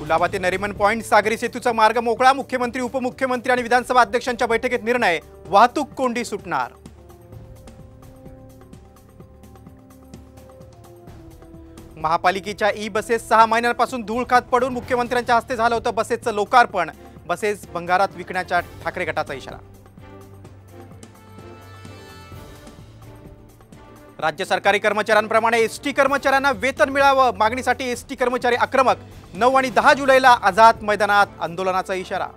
कुलाबा ते नरिमन पॉइंट सागरी सेतूचा मार्ग मोकळा। मुख्यमंत्री उपमुख्यमंत्री आणि विधानसभा अध्यक्षांच्या बैठकीत निर्णय, वाहतूक कोंडी सुटणार। महापालिकेच्या ई बसेस 6 महिन्यांपासून धूळ खात पडून मुख्यमंत्र्यांच्या हस्ते झालं होतं बसेसचं लोकार्पण। बसेस भंगारात विकण्याचा ठाकरे गटाचा इशारा। राज्य सरकारी कर्मचाऱ्यांप्रमाणे एसटी कर्मचाऱ्यांना वेतन मिळावं, मागणीसाठी एसटी कर्मचारी आक्रमक। 9 आणि 10 जुलैला आझाद मैदानात आंदोलनाचा इशारा।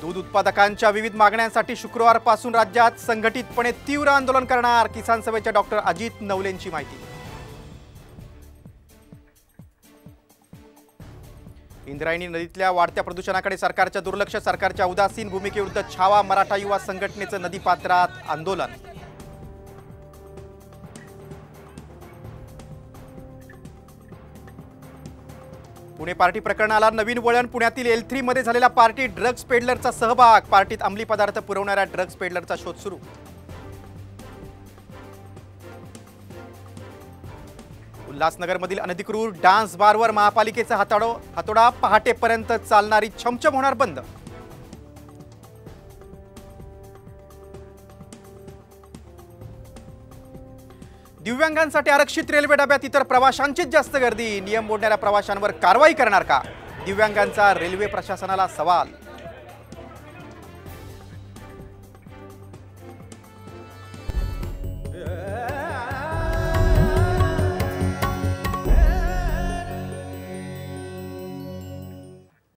दूध उत्पादकांच्या विविध मागण्यांसाठी शुक्रवारपासून राज्यात संघटितपणे तीव्र आंदोलन करणार। किसान सभेच्या डॉक्टर अजित नवलेंची माहिती। इंद्रायणी नदीतल्या वाढत्या प्रदूषणाकडे सरकारच्या दुर्लक्ष, सरकारच्या उदासीन भूमिकेविरुद्ध छावा मराठा युवा संघटनेचं नदीपात्रात आंदोलन। पुणे पार्टी प्रकरणाला नवीन वळण। पुण्यातील L3 मध्ये झालेला पार्टी ड्रग्ज पेडलरचा सहभाग। पार्टीत अंमली पदार्थ पुरवणाऱ्या ड्रग्ज पेडलरचा शोध सुरू। उल्हासनगरमधील अनधिकृत डान्स बारवर महापालिकेचा हातोडा। पहाटेपर्यंत चालणारी छमछम होणार बंद। दिव्यांगांसाठी आरक्षित रेल्वे डब्यात इतर प्रवाशांचीच जास्त गर्दी। नियम मोडणाऱ्या प्रवाशांवर कारवाई करणार का? दिव्यांगांचा रेल्वे प्रशासनाला सवाल।